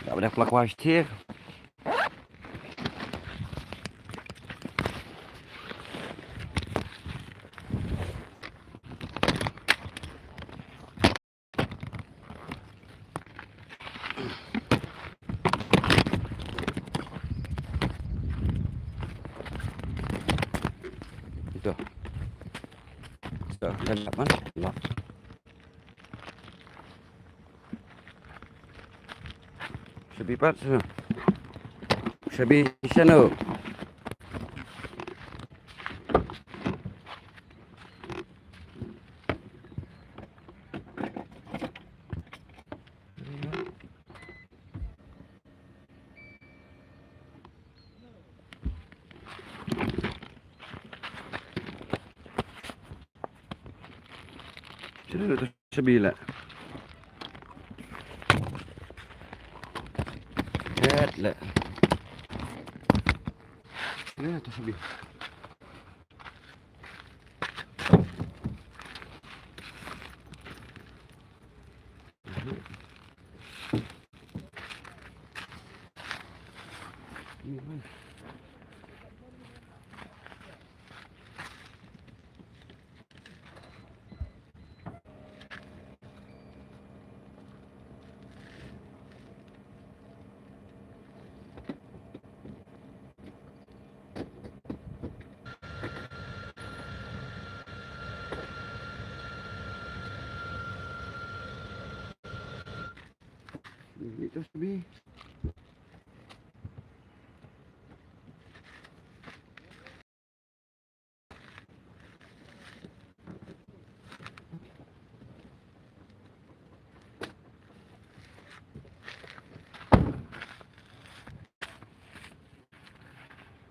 Tak boleh pelak setir. Itu. Sudah, dah mana? Allah. Sebipat sana. Sebi sana. Sana tu sebi lah. Lah. Ini tu sebi. Itu sebi.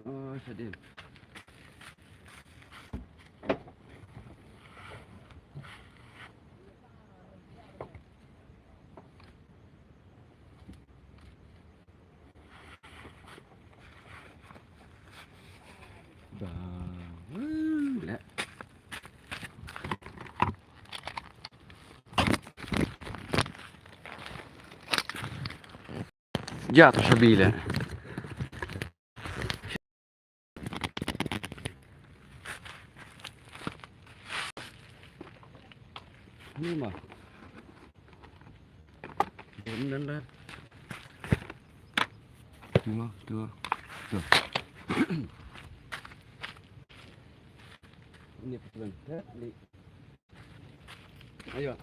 Oh, sedih. Lah. Jatuh sebila. Ini mah. Benar dah. Dua. Ini petuan. Ayo.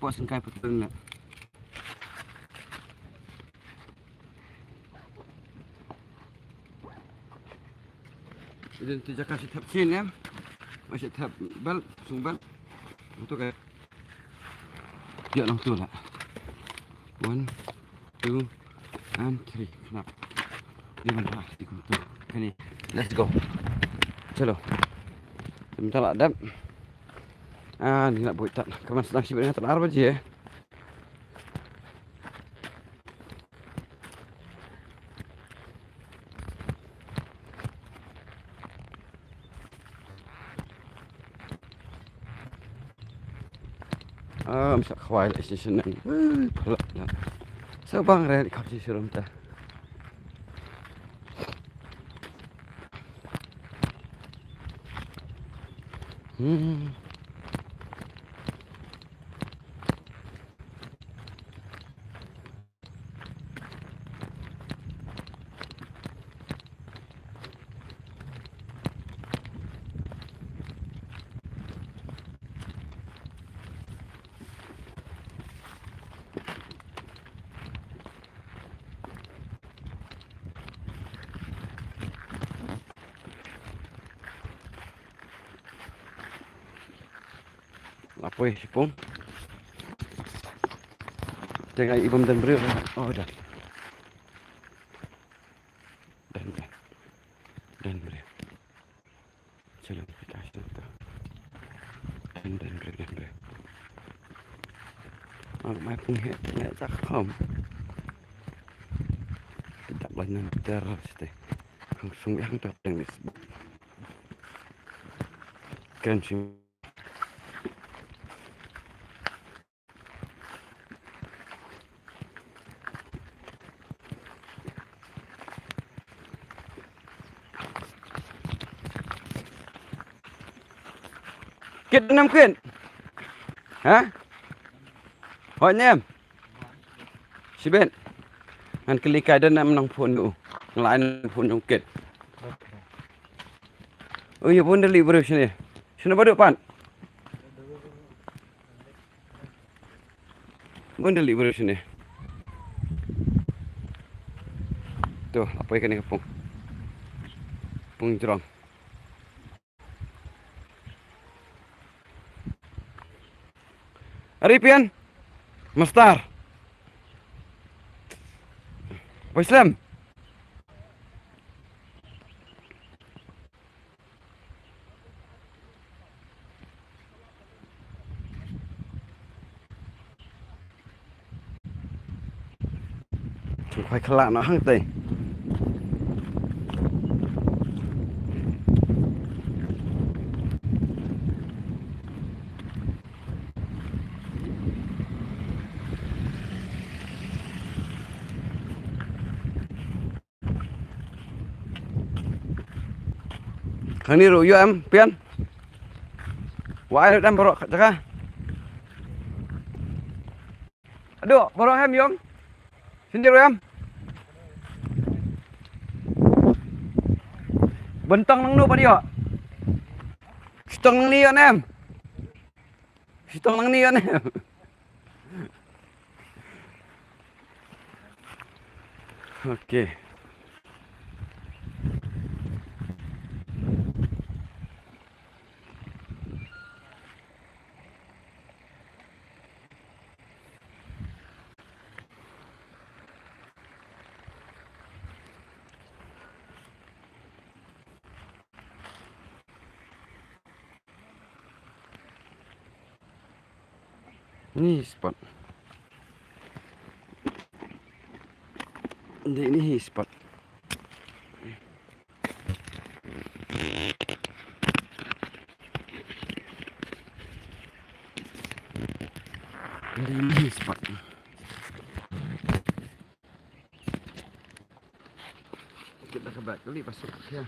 Puas sengkai petuan lah. Jadi tu jangan si tap sin ya. Masih tap bal, sumbal. Untuk ke. Ya lang tu lah. 1, 2, and 3. Kenapa? Dia mana? Tiga tu. Ini. Let's go. Chalo. Sebentar lah dam. Ni nak buat tak. Kaman sedang sibuk dengan tenar baji ya. Masa khawai lah station ni. Pelak lah. Sebang raya di kapsi surum ta. Apoy sipong. Jangan ibam dan beri. Oh dah. Dan beri. Jalan kita sudah. Dan beri. Mai pun hek tak kom. Tak banyak terus deh. Langsung yang tak yang disebut. Kan sih. Kết 5 quyển. Hả? Hỏi anh em. Si Ben. Anh klik cái đơn em nong phone ngủ. Lại phone trong kết. Oh iya pun delivery sini. Sini baru pan. Pun delivery sini. Tuh, apa ikan ini kapung? Pung jerong. Aripian, Mastar, Islam. Phải khá lạ nó hăng tây. Thằng này rủ vô em, Pian. Wah, em borok cakap. Aduh, borok em yong. Sendiri em. Bentang nang nu pa dia. Sitong nang ni em. Sitong nang ni em. Okey. Ini spot. Ini spot. Ini spot. Kita ke back kali masuk ya.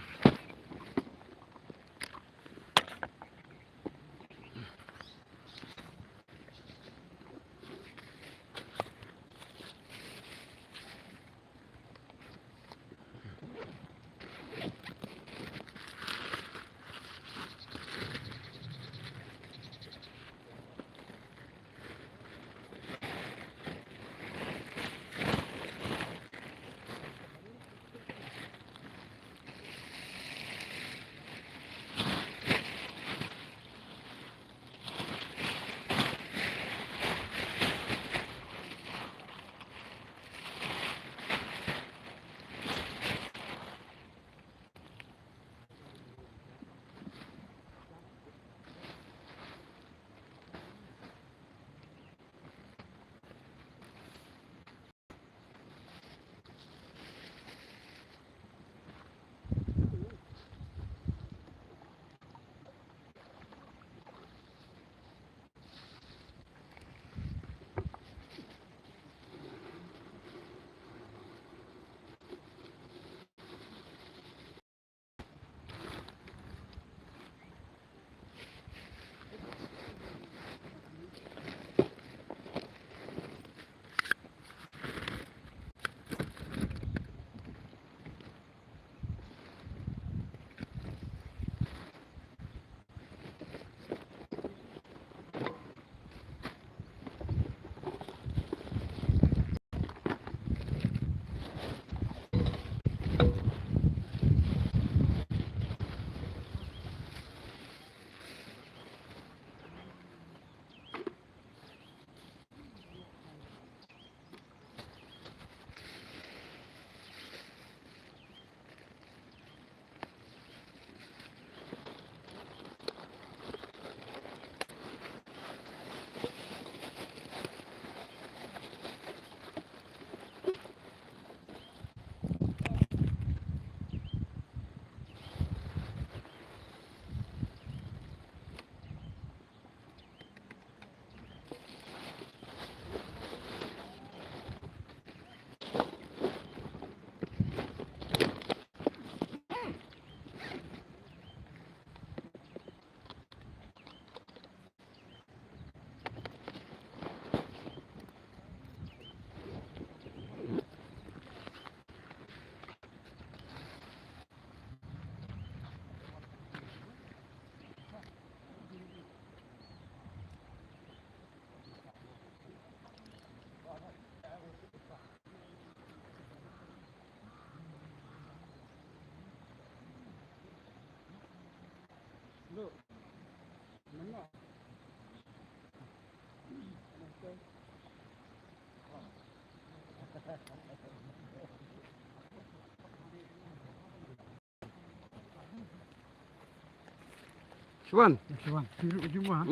Syuan. Syuan, tiru jumpa.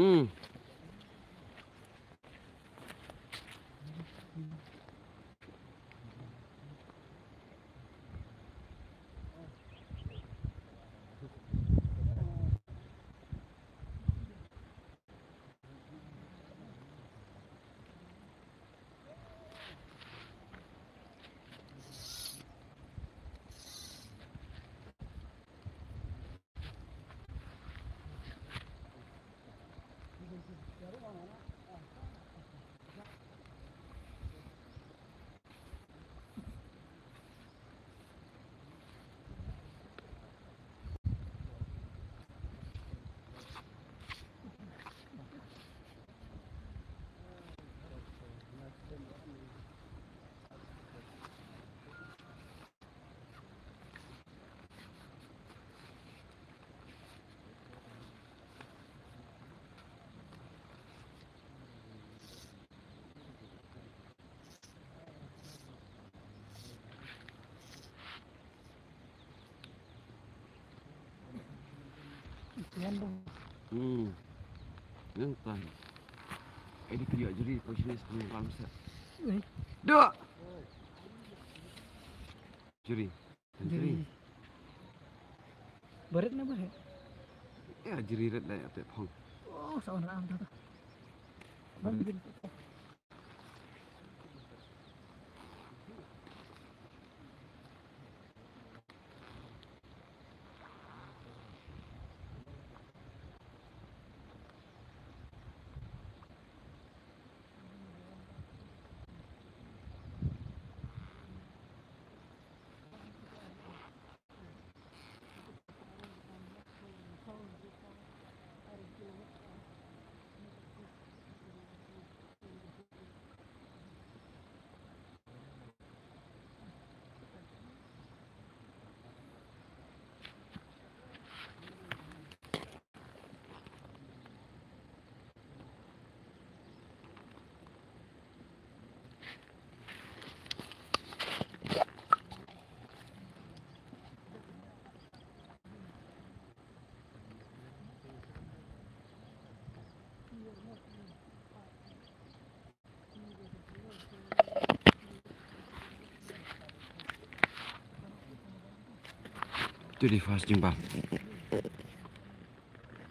Yan dong. Nantan. Ini kerja jadi posisi setengah malam set. Wih, Dua. Juri. jadi barat na ba? Ya juri red dah apa pong. Oh, saan na ang tata. Bangin. Itu di fast jumpa.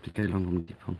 Tikai long di pong.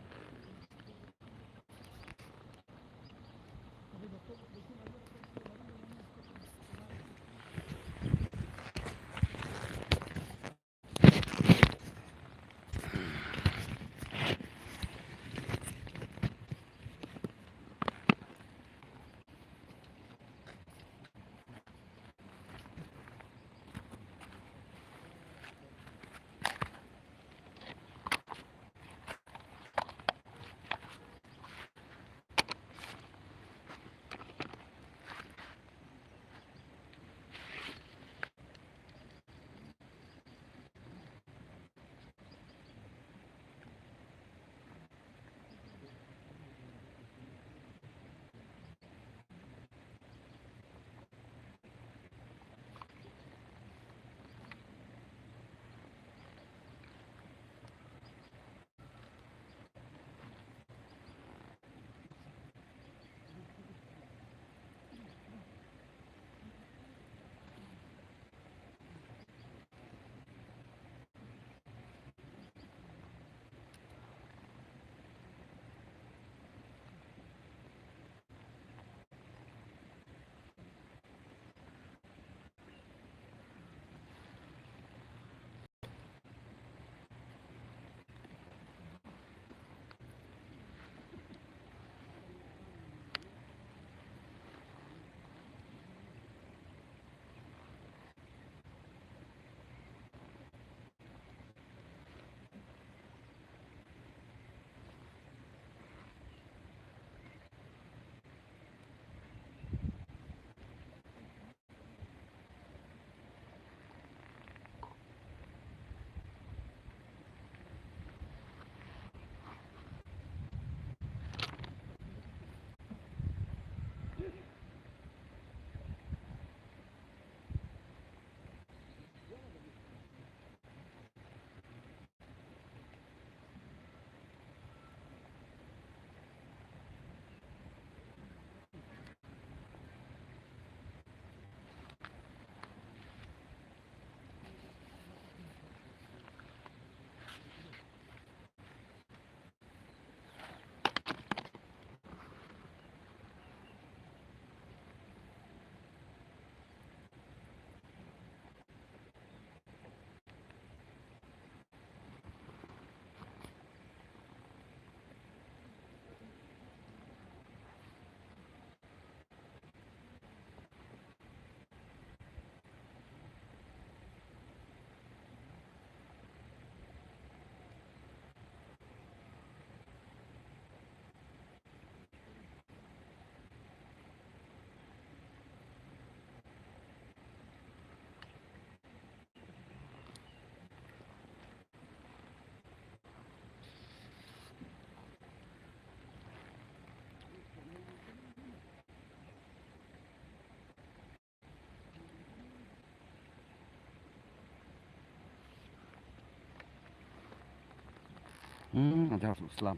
Ada Islam.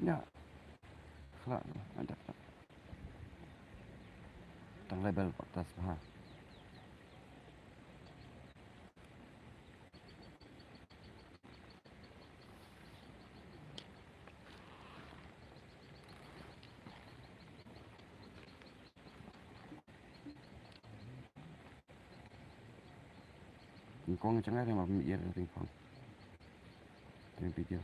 Ya. Kelak ada. Tang label atas ha. Con chẳng ai mà bị ra tình phòng. Tình video.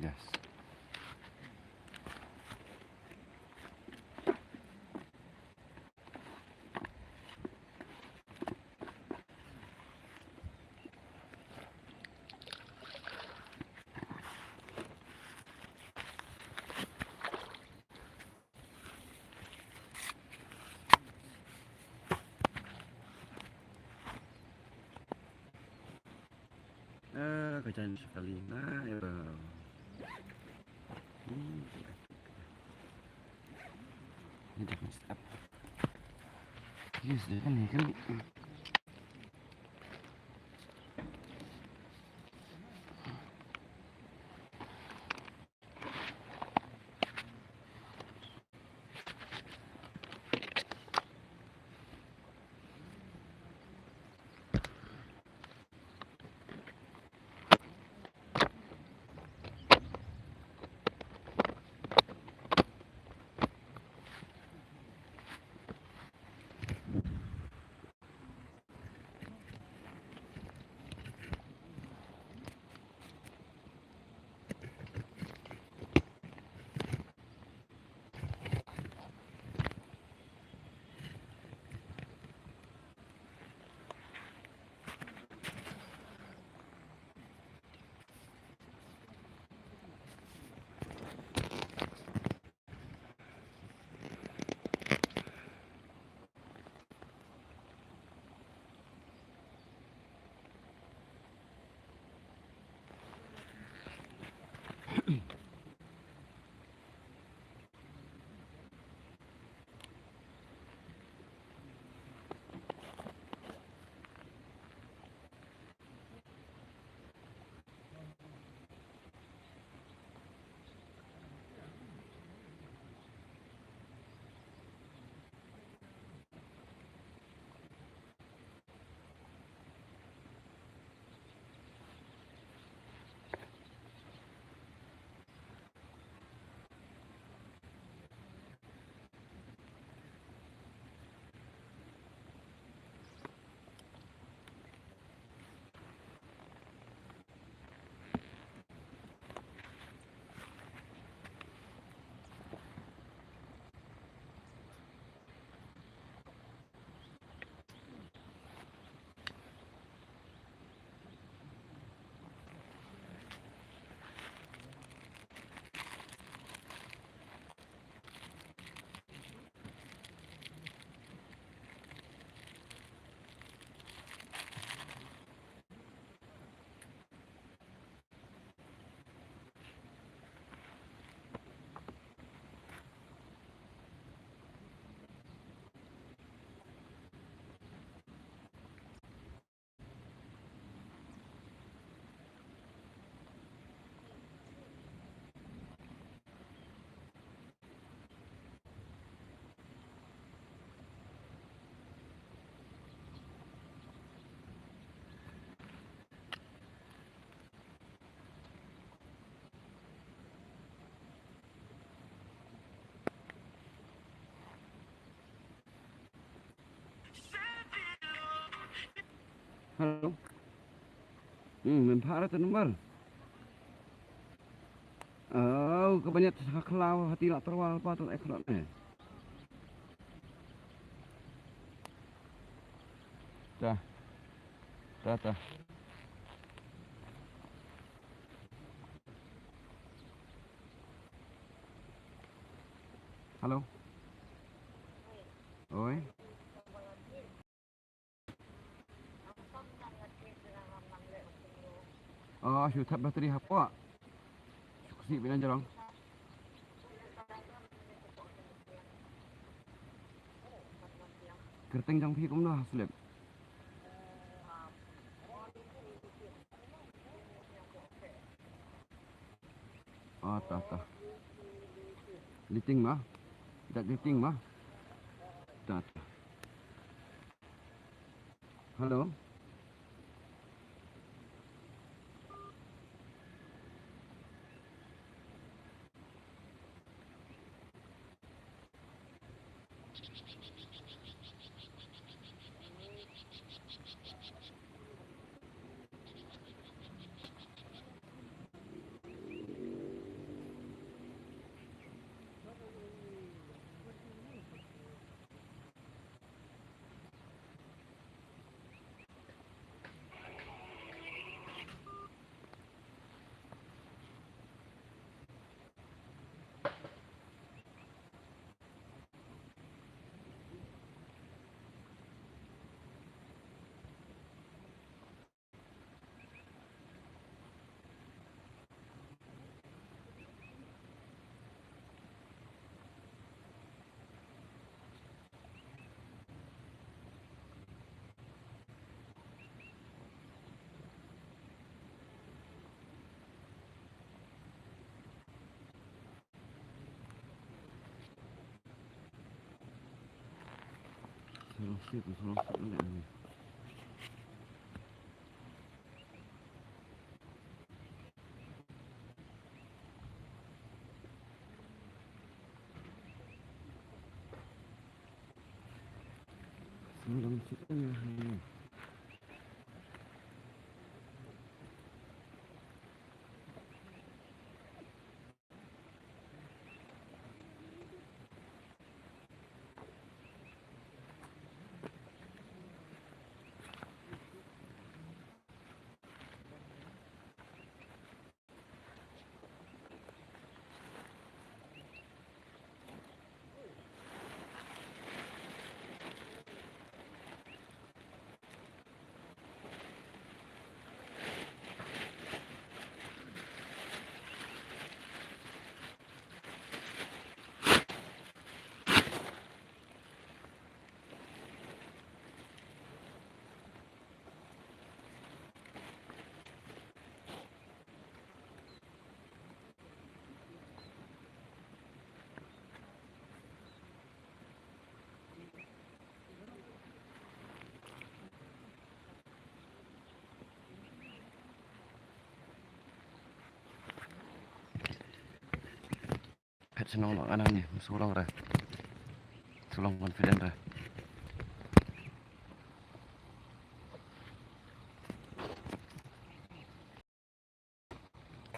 Yes. Kejadian sekali. Nah, ya. Ini dah messed up. Yes, dia kan ni kali. Halo. Memphara tu nomor. Oh, kebanyakan kelau hati nak terwal apa tu ekor ni. Dah. Dah. Halo. Oi. Oh, sudah bateri apa? Si bilang jarang. Kerteng jang phi cũng dah slip. Oh, tah. Liting mah. Tak liting mah. Tah. Halo. Suruh ni. Dalam cerita ni. Senang nak anak ni, seorang dah, seorang confident dah.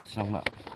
Senang nak.